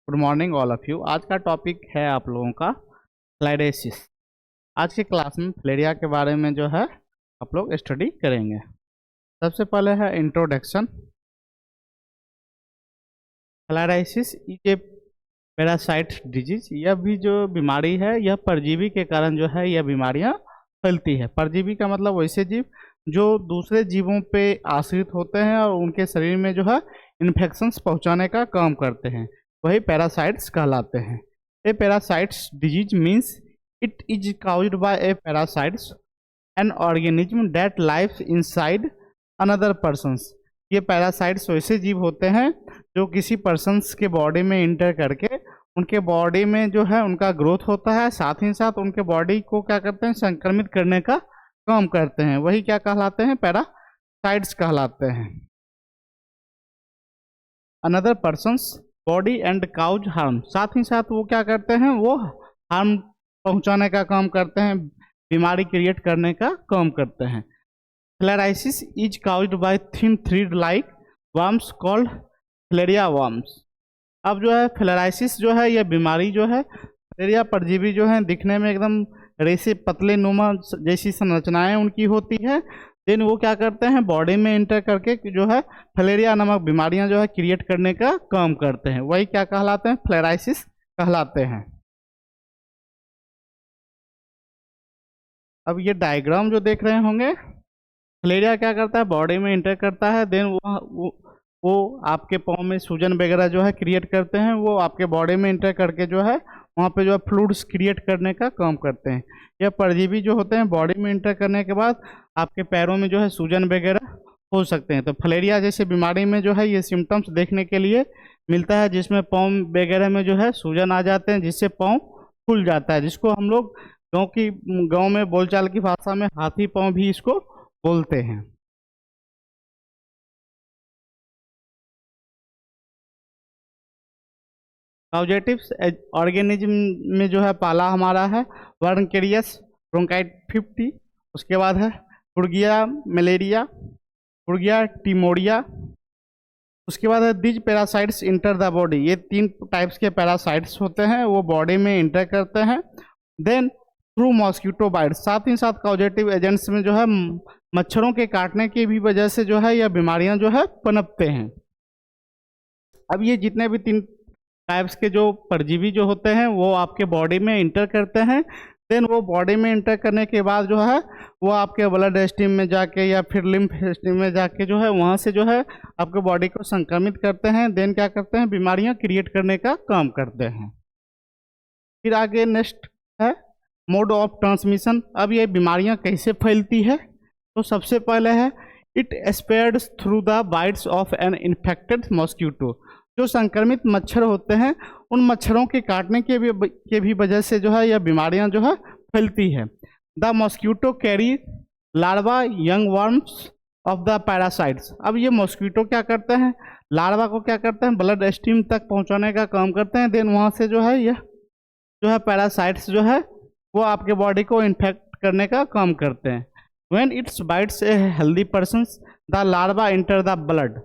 Good morning all of you. आज का topic है आप लोगों का फ्लैरेसिस। आज की क्लास में फिलेरिया के बारे में जो है आप लोग स्टडी करेंगे। सबसे पहले है introduction. Filariasis is a parasite disease. यह भी जो बीमारी है यह परजीवी के कारण जो है यह बीमारियां फैलती है। परजीवी का मतलब वैसे जीव जो दूसरे जीवों पे आश्रित होते हैं और उनके शरीर में जो है इन्फेक्शंस पहुंचाने का काम करते हैं, वही पैरासाइट्स कहलाते हैं। A parasites disease means it is caused by a parasites an organism that lives inside another persons. ये पैरासाइट्स वैसे जीव होते हैं जो किसी पर्सन्स के बॉडी में इंटर करके उनके बॉडी में जो है उनका ग्रोथ होता है, साथ ही साथ उनके बॉडी को क्या करते हैं, संक्रमित करने का काम करते हैं। वही क्या कहलाते हैं, पैरासाइट्स कहलाते हैं। Another persons body and cause harm, साथ ही साथ वो क्या करते हैं, वो हार्म पहुंचाने का काम करते हैं, बीमारी क्रिएट करने का काम करते हैं। Filariasis is caused by thin thread like worms called filaria worms. अब जो है फ्लैराइसिस जो है यह बीमारी जो है फिलेरिया परजीवी जो है दिखने में एकदम रेसे पतले नुमा जैसी संरचनाएं उनकी होती है। देन वो क्या करते हैं, बॉडी में इंटर करके जो है फिलेरिया नामक बीमारियां जो है क्रिएट करने का काम करते हैं। वही क्या कहलाते हैं, फ्लैराइसिस कहलाते हैं। अब ये डायग्राम जो देख रहे होंगे, फिलेरिया क्या करता है, बॉडी में इंटर करता है, देन वो आपके पाँव में सूजन वगैरह जो है क्रिएट करते हैं। वो आपके बॉडी में इंटर करके जो है वहाँ पे जो है फ्लूइड्स क्रिएट करने का काम करते हैं। यह परजीवी जो होते हैं बॉडी में इंटर करने के बाद आपके पैरों में जो है सूजन वगैरह हो सकते हैं। तो फिलेरिया जैसे बीमारी में जो है ये सिम्टम्स देखने के लिए मिलता है, जिसमें पाँव वगैरह में जो है सूजन आ जाते हैं, जिससे पाँव फूल जाता है, जिसको हम लोग गाँव में बोलचाल की भाषा में हाथी पाँव भी इसको बोलते हैं। काउजेटिव्स ऑर्गेनिज्म में जो है पहला हमारा है वर्नकेरियस ब्रोंकाइट 50, उसके बाद है पुर्गिया मलेरिया, पुर्गिया टिमोरिया, उसके बाद है these parasites enter the body. ये 3 टाइप्स के पैरासाइट्स होते हैं, वो बॉडी में इंटर करते हैं। देन थ्रू मॉस्किटो बाइट, साथ ही साथ काउजेटिव एजेंट्स में जो है मच्छरों के काटने की भी वजह से जो है यह बीमारियां जो है पनपते हैं। अब ये जितने भी 3 टाइप्स के जो परजीवी जो होते हैं वो आपके बॉडी में इंटर करते हैं। देन वो बॉडी में इंटर करने के बाद जो है वो आपके ब्लड स्ट्रीम में जाके या फिर लिम्फ स्ट्रीम में जाके जो है वहाँ से जो है आपके बॉडी को संक्रमित करते हैं। देन क्या करते हैं, बीमारियां क्रिएट करने का काम करते हैं। फिर आगे नेक्स्ट है मोड ऑफ ट्रांसमिशन। अब ये बीमारियां कैसे फैलती है, तो सबसे पहले है it spreads through the bytes of an infected mosquito. जो संक्रमित मच्छर होते हैं उन मच्छरों के काटने के भी वजह से जो है यह बीमारियां जो है फैलती है। The mosquito carry larva young worms of the parasites. अब ये मॉस्किटो क्या करते हैं, लार्वा को क्या करते हैं, ब्लड स्ट्रीम तक पहुंचाने का काम करते हैं। देन वहाँ से जो है यह जो है पैरासाइट्स जो है वो आपके बॉडी को इन्फेक्ट करने का काम करते हैं। When it's bytes a healthy persons the larva enter the blood.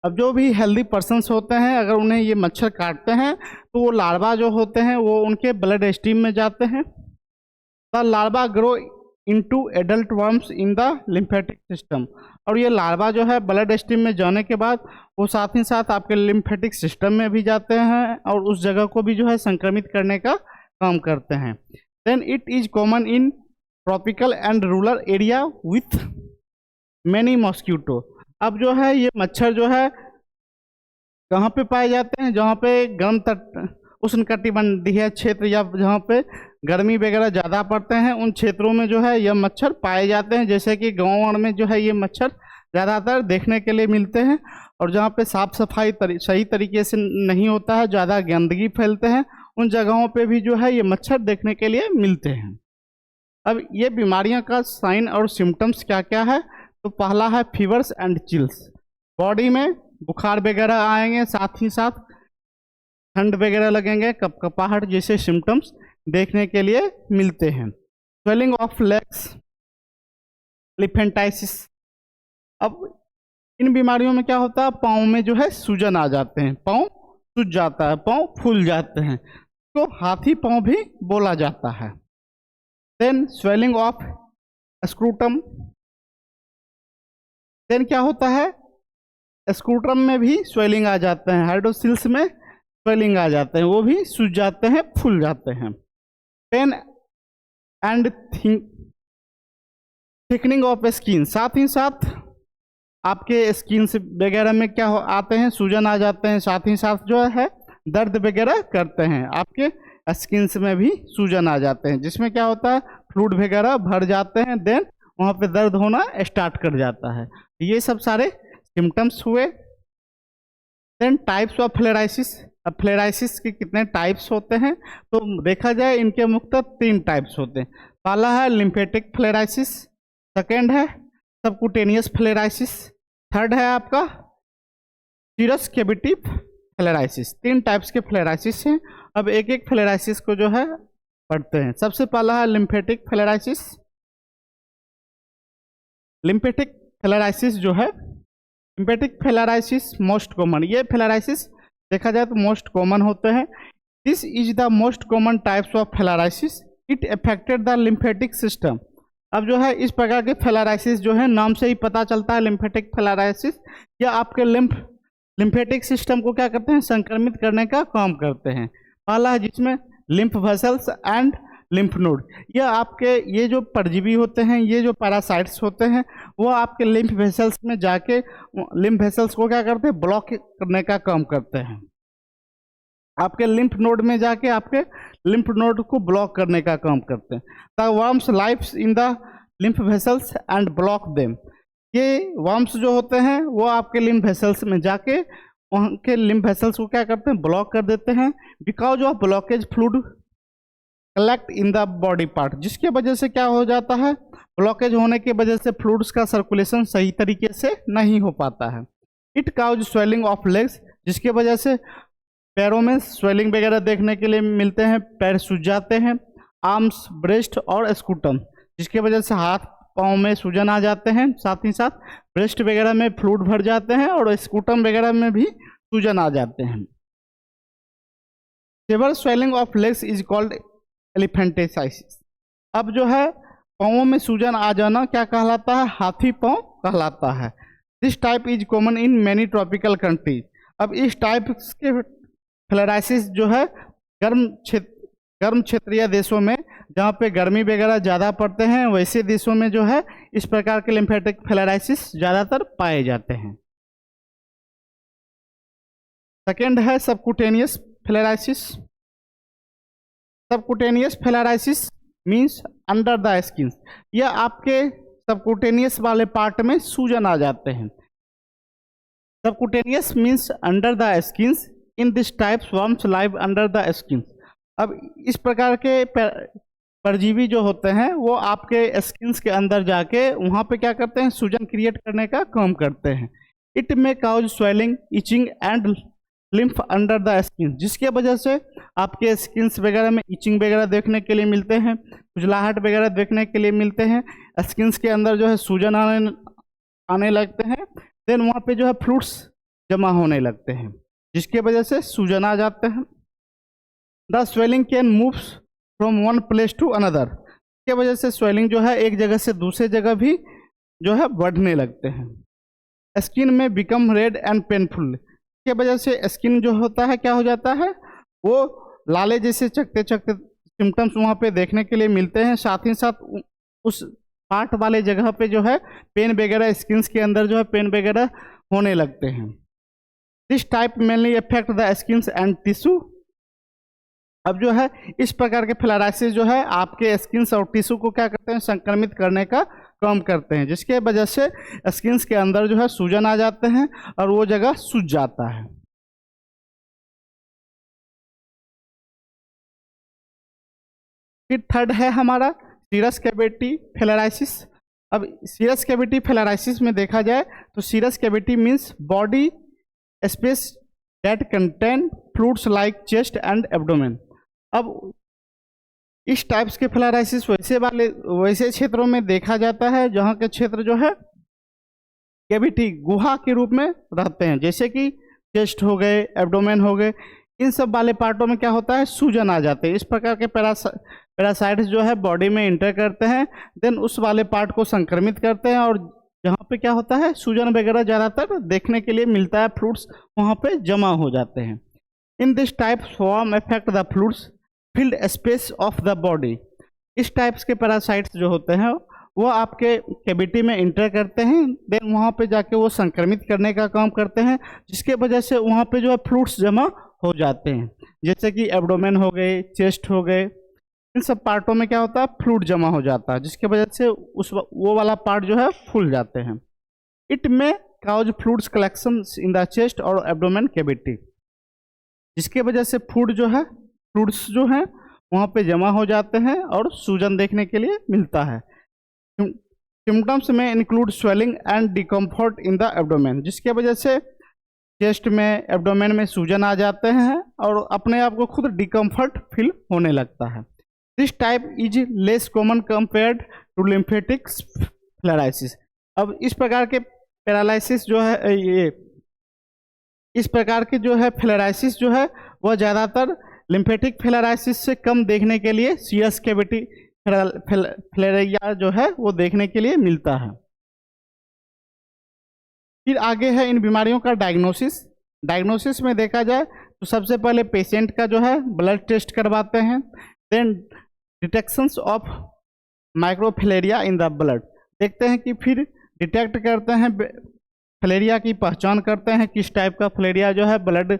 अब जो भी हेल्दी पर्सन्स होते हैं अगर उन्हें ये मच्छर काटते हैं तो वो लार्वा जो होते हैं वो उनके ब्लड स्ट्रीम में जाते हैं। The larva grow into adult worms in the lymphatic system. और ये लार्वा जो है ब्लड स्ट्रीम में जाने के बाद वो साथ ही साथ आपके लिम्फेटिक सिस्टम में भी जाते हैं और उस जगह को भी जो है संक्रमित करने का काम करते हैं। Then it is common in tropical and rural area with many mosquito. अब जो है ये मच्छर जो है कहाँ पे पाए जाते हैं, जहाँ पे गर्म उष्णकटिबंधीय क्षेत्र या जहाँ पे गर्मी वगैरह ज़्यादा पड़ते हैं उन क्षेत्रों में जो है यह मच्छर पाए जाते हैं। जैसे कि गाँव में जो है ये मच्छर ज़्यादातर देखने के लिए मिलते हैं, और जहाँ पे साफ सफाई सही तरीके से नहीं होता है, ज़्यादा गंदगी फैलते हैं, उन जगहों पे भी जो है ये मच्छर देखने के लिए मिलते हैं। अब ये बीमारियां का साइन और सिम्टम्स क्या क्या है, तो पहला है फीवर्स एंड चिल्स। बॉडी में बुखार वगैरह आएंगे, साथ ही साथ ठंड वगैरह लगेंगे, कपकपाहट जैसे सिम्टम्स देखने के लिए मिलते हैं। Swelling of legs, elephantiasis. अब इन बीमारियों में क्या होता है, पाँव में जो है सूजन आ जाते हैं, पाँव सूज जाता है, पाँव फूल जाते हैं, तो हाथी पाँव भी बोला जाता है। Then swelling of scrotum, then क्या होता है, स्क्रूटम में भी स्वेलिंग आ जाते हैं, हाइड्रोसिल्स में स्वेलिंग आ जाते हैं, वो भी सूज जाते हैं, फूल जाते हैं। Pain and thickening of skin, साथ ही साथ आपके स्किन से वगैरह में क्या आते हैं, सूजन आ जाते हैं, साथ ही साथ जो है दर्द वगैरह करते हैं, आपके स्किन में भी सूजन आ जाते हैं, जिसमें क्या होता है फ्लूइड वगैरह भर जाते हैं, देन वहाँ पे दर्द होना स्टार्ट कर जाता है। ये सब सारे सिम्टम्स हुए। देन टाइप्स ऑफ फ्लेराइसिस, अब फ्लेराइसिस के कितने टाइप्स होते हैं, तो देखा जाए इनके मुख्यतः 3 टाइप्स होते हैं। पहला है लिम्फेटिक फ्लेराइसिस, सेकेंड है सबक्यूटेनियस फ्लेराइसिस, थर्ड है आपका सीरस कैविटी फ्लेराइसिस। 3 टाइप्स के फ्लेराइसिस हैं। अब एक एक फ्लेराइसिस को जो है पढ़ते हैं। सबसे पहला है लिम्फेटिक फ्लेराइसिस। लिम्फेटिक फ्लेराइसिस जो है, लिम्फेटिक फ्लेराइसिस मोस्ट कॉमन, ये फ्लेराइसिस देखा जाए तो मोस्ट कॉमन होते हैं। This is the most common types of filariasis, it affected the lymphatic system. अब जो है इस प्रकार के फ्लेराइसिस जो है नाम से ही पता चलता है, लिम्फेटिक फ्लेराइसिस, या आपके लिम्फेटिक सिस्टम को क्या करते हैं, संक्रमित करने का काम करते हैं। पहला है जिसमें lymph vessels and lymph node, ये आपके ये जो परजीवी होते हैं, ये जो पैरासाइट्स होते हैं, वो आपके लिम्फ वेसल्स में जाके लिम्फ वेसल्स को क्या करते हैं, ब्लॉक करने का काम करते हैं। आपके लिम्फ नोड में जाके आपके लिम्फ नोड को ब्लॉक करने का काम करते हैं। The worms lives in the lymph vessels and block them, ये वर्म्स जो होते हैं वो आपके लिम्फ वेसल्स में जाके वहाँ के लिम्फ वेसल्स को क्या करते हैं, ब्लॉक कर देते हैं। Because of blockage fluid collect in the body part, जिसके वजह से क्या हो जाता है, ब्लॉकेज होने की वजह से फ्लूइड्स का सर्कुलेशन सही तरीके से नहीं हो पाता है। It cause swelling of legs, जिसके वजह से पैरों में स्वेलिंग वगैरह देखने के लिए मिलते हैं, पैर सूज जाते हैं। आर्म्स, ब्रेस्ट और स्कूटम, जिसकी वजह से हाथ पाँव में सूजन आ जाते हैं, साथ ही साथ ब्रेस्ट वगैरह में फ्लूइड भर जाते हैं और स्कूटम वगैरह में भी सूजन आ जाते हैं। Severe swelling of legs is called elephantiasis. अब जो है पाँवों में सूजन आ जाना क्या कहलाता है, हाथी पाँव कहलाता है। This type is common in many tropical countries. अब इस टाइप के फ्लेराइसिस जो है गर्म क्षेत्रीय देशों में, जहाँ पे गर्मी वगैरह ज़्यादा पड़ते हैं, वैसे देशों में जो है इस प्रकार के लिम्फेटिक फ्लेराइसिस ज़्यादातर पाए जाते हैं। सेकेंड है subcutaneous filariasis. Subcutaneous filariasis means under the skin, यह आपके सबक्यूटेनियस वाले पार्ट में सूजन आ जाते हैं। Subcutaneous means under the skin, in this types worms live under the skin. अब इस प्रकार के परजीवी जो होते हैं वो आपके स्किन्स के अंदर जाके वहाँ पे क्या करते हैं, सूजन क्रिएट करने का काम करते हैं। It may cause swelling, itching and lymph under the skin, जिसके वजह से आपके स्किन्स वगैरह में इचिंग वगैरह देखने के लिए मिलते हैं, खुजलाहट वगैरह देखने के लिए मिलते हैं, स्किन्स के अंदर जो है सूजन आने लगते हैं। देन वहाँ पे जो है फ्लूइड्स जमा होने लगते हैं, जिसके वजह से सूजन आ जाते हैं। The swelling can moves from one place to another, इसके वजह से स्वेलिंग जो है एक जगह से दूसरे जगह भी जो है बढ़ने लगते हैं। स्किन में बिकम रेड एंड पेनफुल, इसके वजह से स्किन जो होता है क्या हो जाता है, वो लाले जैसे चकते चकते सिम्टम्स वहाँ पे देखने के लिए मिलते हैं। साथ ही साथ उस पार्ट वाले जगह पे जो है पेन वगैरह, स्किन्स के अंदर जो है पेन वगैरह होने लगते हैं। This type mainly affect the skins and tissue. अब जो है इस प्रकार के फ्लेराइसिस जो है आपके स्किन्स और टिश्यू को क्या करते हैं, संक्रमित करने का काम करते हैं, जिसके वजह से स्किन्स के अंदर जो है सूजन आ जाते हैं और वो जगह सूज जाता है। फिर थर्ड है हमारा सीरस कैविटी फ्लेराइसिस। अब सीरस कैविटी फ्लेराइसिस में देखा जाए तो serous cavity means body space that contain fluids like chest and abdomen. अब इस टाइप्स के फ्लेराइसिस वैसे क्षेत्रों में देखा जाता है जहाँ के क्षेत्र जो है कैविटी गुहा के रूप में रहते हैं, जैसे कि चेस्ट हो गए, एब्डोमेन हो गए, इन सब वाले पार्टों में क्या होता है, सूजन आ जाते हैं। इस प्रकार के पैरासाइट्स जो है बॉडी में इंटर करते हैं, देन उस वाले पार्ट को संक्रमित करते हैं, और जहाँ पे क्या होता है सूजन वगैरह ज़्यादातर देखने के लिए मिलता है, फ्लूइड्स वहाँ पे जमा हो जाते हैं। In this type swarm affect the fluids field space of the body. इस टाइप्स के पैरासाइट्स जो होते हैं वो आपके कैविटी में इंटर करते हैं, देन वहाँ पे जाके वो संक्रमित करने का काम करते हैं, जिसके वजह से वहाँ पे जो है फ्लूइड्स जमा हो जाते हैं, जैसे कि एब्डोमेन हो गए, चेस्ट हो गए, इन सब पार्टों में क्या होता है फ्लूइड जमा हो जाता है, जिसके वजह से वो वाला पार्ट जो है फूल जाते हैं। It may cause fluids collection in the chest और एब्डोमेन कैविटी, जिसके वजह से फ्लूइड्स जो है वहाँ पे जमा हो जाते हैं और सूजन देखने के लिए मिलता है। सिम्टम्स में include swelling and discomfort in the abdomen, जिसके वजह से चेस्ट में, एब्डोमेन में सूजन आ जाते हैं और अपने आप को खुद डिकम्फर्ट फील होने लगता है। This type is less common compared to lymphatic filariasis. अब इस प्रकार के पैरालिसिस जो है, ये इस प्रकार के जो है फ्लेराइसिस जो है वह ज़्यादातर लिम्फेटिक फ्लेराइसिस से कम देखने के लिए सीएस कैविटी फ्लेरिया जो है वो देखने के लिए मिलता है। फिर आगे है इन बीमारियों का डायग्नोसिस में देखा जाए तो सबसे पहले पेशेंट का जो है ब्लड टेस्ट करवाते हैं, then detections of microfilaria in the blood, देखते हैं कि फिर डिटेक्ट करते हैं फिलेरिया की पहचान करते हैं, किस टाइप का फिलेरिया जो है ब्लड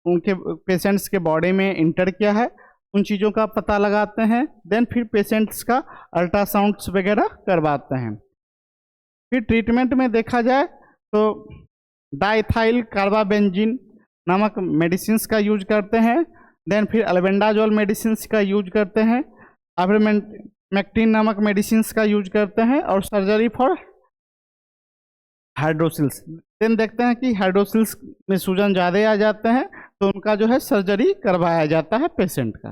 उनके पेशेंट्स के बॉडी में इंटर किया है, उन चीज़ों का पता लगाते हैं, देन फिर पेशेंट्स का अल्ट्रासाउंड्स वगैरह करवाते हैं। फिर ट्रीटमेंट में देखा जाए तो डाइथाइल कार्बाबेंजीन नामक मेडिसिन का यूज करते हैं, देन फिर अल्बेंडाजोल मेडिसिन का यूज करते हैं, आइवरमेक्टिन नामक मेडिसिन का यूज करते हैं, और सर्जरी फॉर हाइड्रोसिल्स। देन देखते हैं कि हाइड्रोसिल्स में सूजन ज़्यादा आ जाते हैं तो उनका जो है सर्जरी करवाया जाता है पेशेंट का।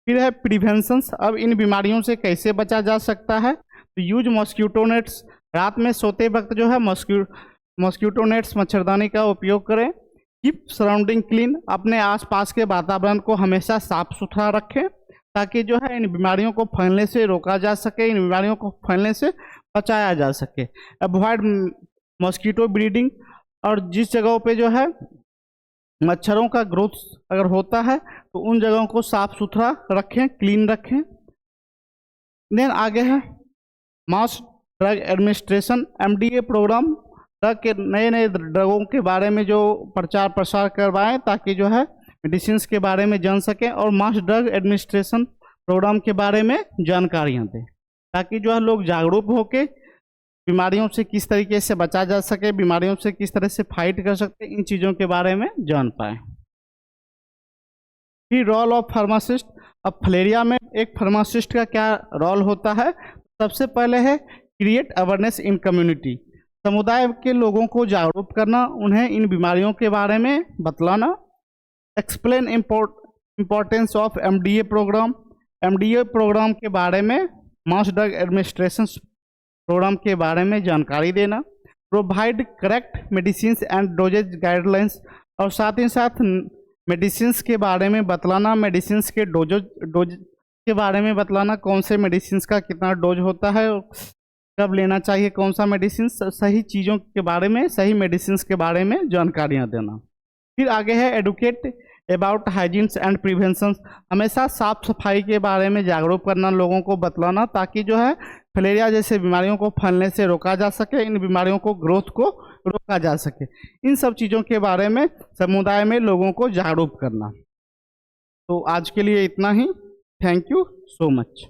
फिर है प्रिवेंशंस। अब इन बीमारियों से कैसे बचा जा सकता है, तो यूज मॉस्किटो नेट्स, रात में सोते वक्त जो है मॉस्किटो नेट्स मच्छरदानी का उपयोग करें। कीप सराउंडिंग क्लीन, अपने आसपास के वातावरण को हमेशा साफ सुथरा रखें ताकि जो है इन बीमारियों को फैलने से रोका जा सके, इन बीमारियों को फैलने से बचाया जा सके। अवॉइड मॉस्किटो ब्रीडिंग, और जिस जगहों पे जो है मच्छरों का ग्रोथ अगर होता है तो उन जगहों को साफ सुथरा रखें, क्लीन रखें। देन आगे है mass drug administration, MDA programme, drug के नए ड्रगों के बारे में जो प्रचार प्रसार करवाएं ताकि जो है मेडिसिन के बारे में जान सकें, और मास ड्रग एडमिनिस्ट्रेशन प्रोग्राम के बारे में जानकारियाँ दें ताकि जो है लोग जागरूक होकर बीमारियों से किस तरीके से बचा जा सके, बीमारियों से किस तरह से फाइट कर सकते, इन चीज़ों के बारे में जान पाए। फिर रोल ऑफ फार्मासिस्ट। अब फलेरिया में एक फार्मासिस्ट का क्या रोल होता है, सबसे पहले है क्रिएट अवेयरनेस इन कम्युनिटी, समुदाय के लोगों को जागरूक करना, उन्हें इन बीमारियों के बारे में बतलाना। Explain importance of MDA programme, MDA programme के बारे में, मास ड्रग एडमिनिस्ट्रेशन प्रोग्राम के बारे में जानकारी देना। Provide correct medicine and dosages guidelines, और साथ ही साथ मेडिसिन के बारे में बतलाना, मेडिसिन के डोज के बारे में बतलाना, कौन से मेडिसिन का कितना डोज होता है, कब लेना चाहिए कौन सा मेडिसिन, सही चीज़ों के बारे में, सही मेडिसिन के बारे में जानकारियाँ देना। फिर आगे है educate about hygienes and prevention, हमेशा साफ सफाई के बारे में जागरूक करना, लोगों को बतलाना ताकि जो है फलेरिया जैसे बीमारियों को फैलने से रोका जा सके, इन बीमारियों को ग्रोथ को रोका जा सके। इन सब चीज़ों के बारे में समुदाय में लोगों को जागरूक करना। तो आज के लिए इतना ही। Thank you so much.